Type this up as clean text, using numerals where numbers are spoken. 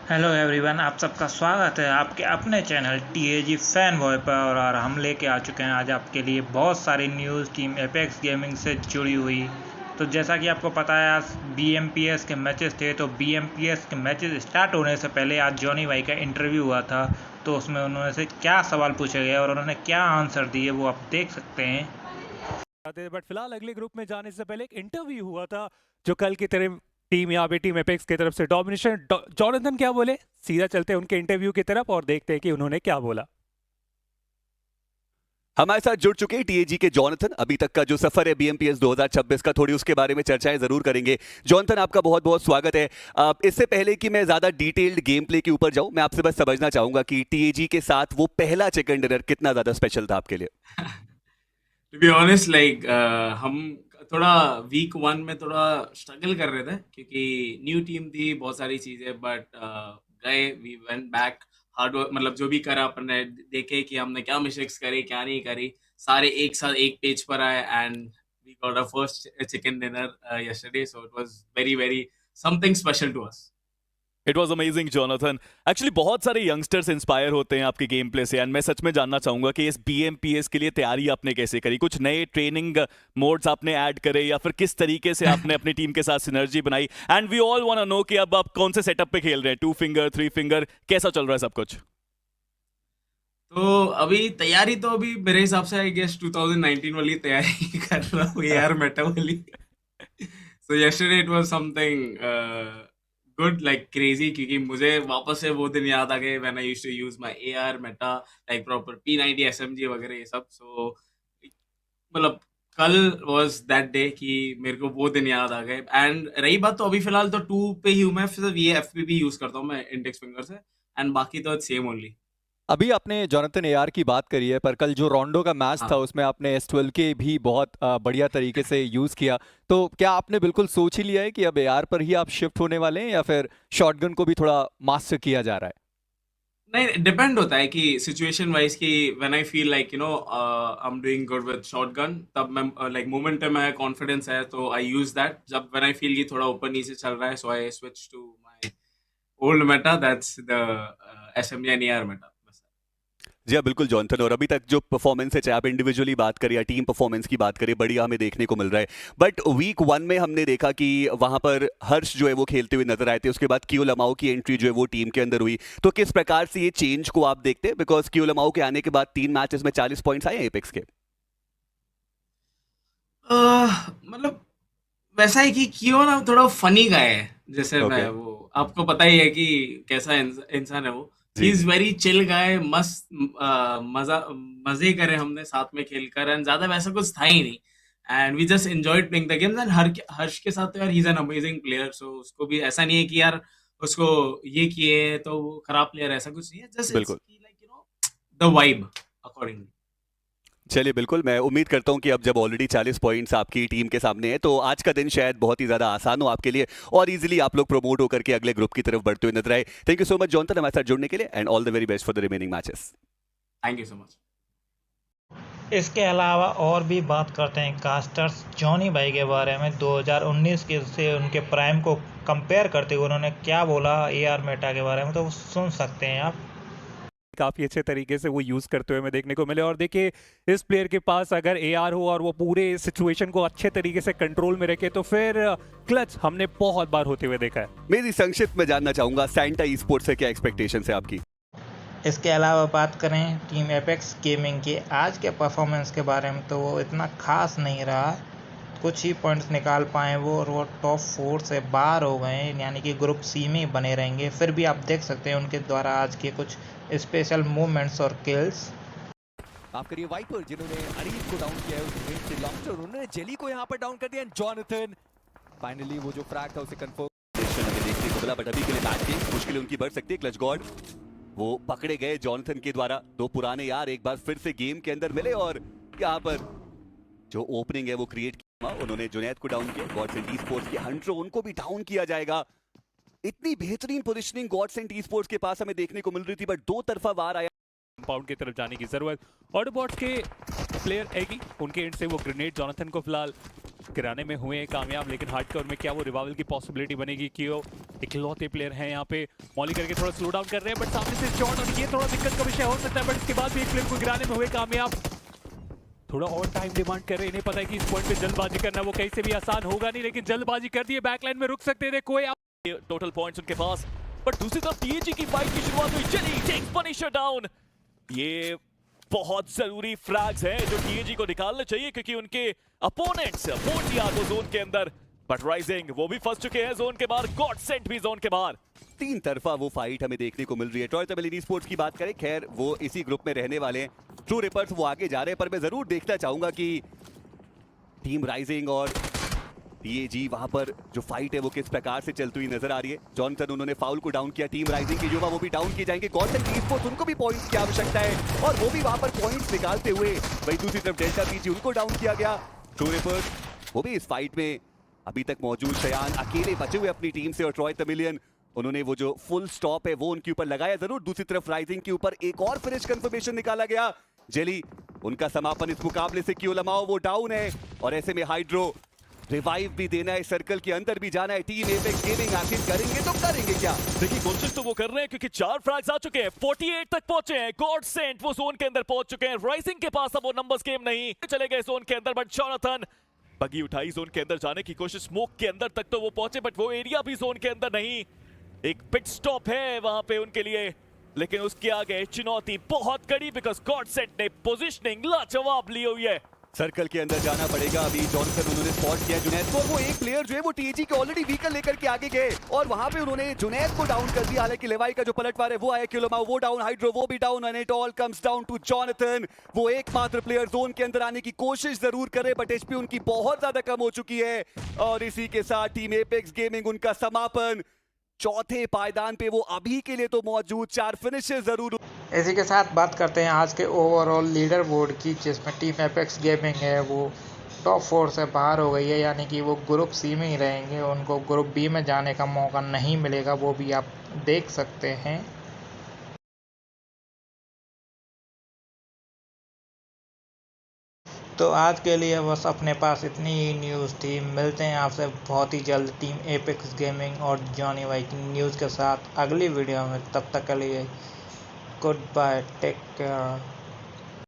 Hello everyone, आप सबका स्वागत है आपके अपने चैनल टीएजी फैन बॉय पर। और हम लेके आ चुके हैं आज आपके लिए बहुत सारी न्यूज़ टीम एपेक्स गेमिंग से जुड़ी हुई। तो जैसा कि आपको पता है, आज बीएमपीएस के मैचेस थे। तो बीएमपीएस के मैचेस स्टार्ट होने से पहले आज जॉनी भाई का इंटरव्यू हुआ था। तो उसमें उन्होंने से क्या सवाल पूछे गए और उन्होंने क्या आंसर दिए वो आप देख सकते हैं। बट फिलहाल अगले ग्रुप में जाने से पहले एक इंटरव्यू हुआ था जो कल की तरह टीम यहाँ पे टीम एपेक्स की तरफ से डोमिनेशन जॉनथन क्या बोले। सीधा चलते हैं उनके इंटरव्यू की तरफ और देखते हैं कि उन्होंने क्या बोला। हमारे साथ जुड़ चुके हैं टीएजी के जॉनथन। अभी तक का जो सफर है बीएमपीएस 2026 का, थोड़ी उसके बारे में चर्चाएं जरूर करेंगे। जॉनथन, आपका बहुत बहुत स्वागत है। इससे पहले कि मैं ज्यादा डिटेल्ड गेम प्ले के ऊपर जाऊं, मैं आपसे बस समझना चाहूंगा कि टीएजी के साथ वो पहला चिकन डिनर कितना ज्यादा स्पेशल था आपके लिए। टू बी ऑनेस्ट हम थोड़ा वीक वन में थोड़ा स्ट्रगल कर रहे थे क्योंकि न्यू टीम थी, बहुत सारी चीजें, बट गए, we went back, hard work, मतलब जो भी करा अपन ने, देखे कि हमने क्या मिस्टेक्स करी क्या नहीं करी, सारे एक साथ एक पेज पर आए and we got our first chicken dinner yesterday, so it was very very something special to us. It was amazing Jonathan. Actually बहुत सारे यंगस्टर्स इंस्पायर होते हैं आपके गेम प्ले से, एंड मैं सच में जानना चाहूंगा कि इस बीएमपीएस के लिए तैयारी आपने कैसे करी। कुछ नए ट्रेनिंग मोड्स आपने ऐड करे या फिर किस तरीके से आपने अपनी टीम के साथ सिनर्जी बनाई? And we all want to know कि अब आप कौन से सेटअप पे खेल रहे हैं, 2 फिंगर 3 फिंगर, कैसा चल रहा है सब कुछ? तो अभी तैयारी तो अभी मेरे हिसाब से आई गेस 2019 वाली तैयारी कर रहा हूँ यार, मेटा वाली। So yesterday it was something good, like crazy, क्योंकि मुझे वापस से वो दिन याद आ गए when I used to use my AR meta, like proper P90 SMG वगैरह ये सब। सो मतलब कल वाज दैट डे कि मेरे को वो दिन याद आ गए। एंड रही बात, तो अभी फिलहाल तो 2 पे ही हूँ मैं, फिर ये एफपीबी यूज करता हूँ मैं इंडेक्स फिंगर से, एंड बाकी तो सेम ओनली। अभी आपने जॉनथन एआर की बात करी है, पर कल जो रोंडो का मैच था हाँ। उसमें आपने S12 के भी बहुत बढ़िया तरीके से यूज़ किया। तो क्या आपने बिल्कुल सोच ही लिया है कि अब एआर पर ही आप शिफ्ट होने वाले हैं, या फिर शॉटगन को भी थोड़ा मास्टर किया जा रहा है? नहीं, डिपेंड होता है कि सिचुएशन वाइज, कि when I feel like I am doing good with shotgun, तब मैं लाइक मोमेंटम है, कॉन्फिडेंस है, तो आई यूज दैट। जब व्हेन आई फील कि थोड़ा ऊपर नीचे चल रहा है, so I switch to my old meta, that's the SMG and AR meta. जी हाँ, बिल्कुल जॉनथन। और अभी तक जो परफॉर्मेंस है, चाहे आप इंडिविजुअली बात करें या टीम परफॉर्मेंस की बात करें, बढ़िया हमें देखने को मिल रहा है। बट वीक 1 में हमने देखा कि वहां पर हर्ष जो है वो खेलते हुए नजर आए थे। उसके बाद क्यू लमाओ की एंट्री जो है वो टीम के अंदर हुई। तो किस प्रकार से ये चेंज को आप देखते हैं? बिकॉज क्यू लमाओ के आने के बाद 3 मैचेस में 40 पॉइंट्स आए हैं एपेक्स के। मतलब वैसा है कि क्यों ना थोड़ा फनी गाय है, जैसे ओके। मैं, वो आपको पता ही है कि कैसा इंसान है वो। He G is G. Very chill guy, मस्त, मजा मजे करे हमने साथ में खेलकर, एंड ज्यादा वैसा कुछ था ही नहीं। And we just enjoyed playing the games, and Harsh के साथ तो यार he is an amazing player, so उसको भी ऐसा नहीं है कि यार उसको ये किए तो वो खराब प्लेयर, ऐसा कुछ नहीं है, जस्ट इट्स बिल्कुल। Like the vibe accordingly. चलिए, बिल्कुल मैं उम्मीद करता हूं कि अब जब ऑलरेडी 40 पॉइंट्स आपकी टीम के सामने है, तो आज का दिन शायद बहुत ही ज्यादा आसान हो आपके लिए और इजीली आप लोग प्रमोट होकर के अगले ग्रुप की तरफ बढ़ते हुए नजर आए। Thank you so much Jonathan हमारे साथ जुड़ने के लिए, and all the very best for the remaining matches. Thank you so much. इसके अलावा और भी बात करते हैं कास्टर्स जॉनी भाई के बारे में। 2019 के से उनके प्राइम को कंपेयर करते हुए उन्होंने क्या बोला एआर मेटा के बारे में, तो वो सुन सकते हैं आप। काफी अच्छे तरीके से वो यूज करते हुए हमें देखने को मिले। और देखिए, इस प्लेयर के पास अगर एआर हो और वो पूरे सिचुएशन को अच्छे तरीके से कंट्रोल में रखे, तो फिर क्लच हमने बहुत बार होते हुए देखा है। मेरी संक्षिप्त में जानना चाहूंगा, सैंटा ई स्पोर्ट्स से क्या एक्सपेक्टेशन है आपकी? इसके अलावा बात करें टीम एपेक्स गेमिंग के आज के परफॉर्मेंस के बारे में, तो वो इतना खास नहीं रहा। कुछ ही पॉइंट्स निकाल पाए वो, और वो टॉप 4 से बाहर हो गए, यानी कि ग्रुप सी में ही बने रहेंगे। फिर भी आप देख सकते हैं उनके द्वारा आज के कुछ स्पेशल मूवमेंट्स और किल्स। आप करिए वाइपर, जिन्होंने अरीफ को डाउन किया है उस रेंज से लॉन्ग, उन्होंने जेली को यहाँ पर डाउन कर दिया। जॉनथन फाइनली वो जो फ्रैग था उसे कंफर्म हमें देखने को मिला, बट अभी के लिए मैच की मुश्किलें उनकी बढ़ सकती है। क्लच गॉड वो पकड़े गए जॉनथन के द्वारा। दो पुराने यार एक बार फिर से गेम के अंदर मिले, और यहाँ पर जो ओपनिंग है वो क्रिएट किया। उन्होंने जुनैद को डाउन किया। गॉड्स एंड ई-स्पोर्ट्स के हंटर, उनको भी डाउन किया जाएगा। इतनी बेहतरीन पोजीशनिंग गॉड्स एंड ई-स्पोर्ट्स के पास हमें देखने को मिल रही थी, बट दो तरफा वार आया। कंपाउंड की तरफ जाने की जरूरत ऑटोबॉट्स के प्लेयर आएगी, उनके एंड से वो ग्रेनेड जॉनथन को फिलहाल गिराने में हुए हैं कामयाब, लेकिन हार्डकोर में क्या वो रिवाइवल की पॉसिबिलिटी बनेगी कि वो इकलौते प्लेयर हैं यहाँ पे। मॉली करके थोड़ा स्लो डाउन कर रहे हैं, बट सामने से शॉट, और ये थोड़ा दिक्कत का विषय हो सकता है, बट इसके बाद भी एक प्लेयर को गिराने में हुए कामयाब। थोड़ा और टाइम डिमांड कर रहे हैं, इन्हें पता है कि इस पॉइंट पे जल्दबाजी करना वो कहीं से भी आसान होगा नहीं, लेकिन जल्दबाजी कर दी है, बैकलाइन में रुक सकते थे कोई। टोटल पॉइंट्स उनके पास, बट दूसरी तरफ टीएजी की फाइट की शुरुआत हुई। चली टेक्स पनिशर डाउन। ये बहुत जरूरी फ्रैग्स हैं जो टीएजी को निकालने चाहिए, क्योंकि उनके अपोनेंट्स पहुंच गया तो जोन के अंदर, बट राइजिंग वो भी फंस चुके हैं जोन के बाहर, गॉड सेंट भी जोन के बाहर। तीन तरफा वो फाइट हमें देखने को मिल रही है। टॉय तमिल स्पोर्ट्स की बात करें, खैर वो इसी ग्रुप में रहने वाले हैं। ट्रू रिपर्स वो आगे जा रहे हैं, पर मैं जरूर देखना चाहूंगा कि टीम राइजिंग और टीएजी वहां पर जो फाइट है वो किस प्रकार से चलती हुई नजर आ रही है। जॉनसन उन्होंने फाउल को डाउन किया, टीम राइजिंग के युवा वो भी डाउन किए जाएंगे। गॉड सेंट स्पोर्ट्स उनको भी पॉइंट्स की आवश्यकता है और वो भी वहां पर पॉइंट्स निकालते हुए, वही दूसरी तरफ डेल्टा पीजी उनको डाउन किया गया। ट्रू रिपर्स वो भी इस फाइट में अभी तक मौजूद, शयान अकेले बचे हुए अपनी टीम से, और ट्रॉय तमिलियन उन्होंने वो जो फुल स्टॉप है वो उनके ऊपर लगाया जरूर। दूसरी तरफ राइजिंग के ऊपर एक और फिनिश कंफर्मेशन निकाला गया। जेली उनका समापन इस मुकाबले से, क्यों लमाओ वो डाउन है, और ऐसे में हाइड्रो रिवाइव भी देना है, सर्कल के अंदर भी जाना है। टीम एपेक्स गेमिंग आखिर करेंगे तो करेंगे क्या? देखिए कोशिश तो वो कर रहे हैं, क्योंकि 4 फ्रैग्स आ चुके हैं, 48 तक पहुंचे हैं। गॉड सेंट वो जोन के अंदर पहुंच चुके हैं। राइजिंग के पास अब वो नंबर्स गेम नहीं, चले गए जोन के अंदर, बट जॉनथन बगी उठाई, जोन के अंदर जाने की कोशिश, स्मोक के अंदर तक तो वो पहुंचे, बट वो एरिया भी जोन के अंदर नहीं। एक पिट स्टॉप है वहां पे उनके लिए, लेकिन उसके आगे चुनौती बहुत कड़ी, बिकॉज गॉड सेंट ने पोजीशनिंग लाजवाब ली हुई है। सर्कल के अंदर जाना पड़ेगा। अभी जॉनसन उन्होंने स्पॉट किया जुनैद को, और वो एक प्लेयर जो है वो टीएजी के ऑलरेडी व्हीकल लेकर के आगे गए और वहां पे उन्होंने जुनैद को डाउन कर दिया। हालांकि लेवाई का जो पलटवार है वो आया, किलोमाओ वो डाउन, हाइड्रो वो भी down, and it all comes down to Jonathan. वो एकमात्र प्लेयर जोन के अंदर आने की कोशिश जरूर करे, बट एचपी उनकी बहुत ज्यादा कम हो चुकी है, और इसी के साथ टीम एपेक्स गेमिंग उनका समापन चौथे पायदान पे वो अभी के लिए तो मौजूद, 4 फिनिशेस जरूर। इसी के साथ बात करते हैं आज के ओवरऑल लीडर बोर्ड की, जिसमें टीम एपेक्स गेमिंग है वो टॉप 4 से बाहर हो गई है, यानी कि वो ग्रुप सी में ही रहेंगे, उनको ग्रुप बी में जाने का मौका नहीं मिलेगा, वो भी आप देख सकते हैं। तो आज के लिए बस अपने पास इतनी ही न्यूज़ थी। मिलते हैं आपसे बहुत ही जल्द टीम एपेक्स गेमिंग और जॉनी वाई की न्यूज़ के साथ अगली वीडियो में। तब तक के लिए गुड बाय, टेक केयर।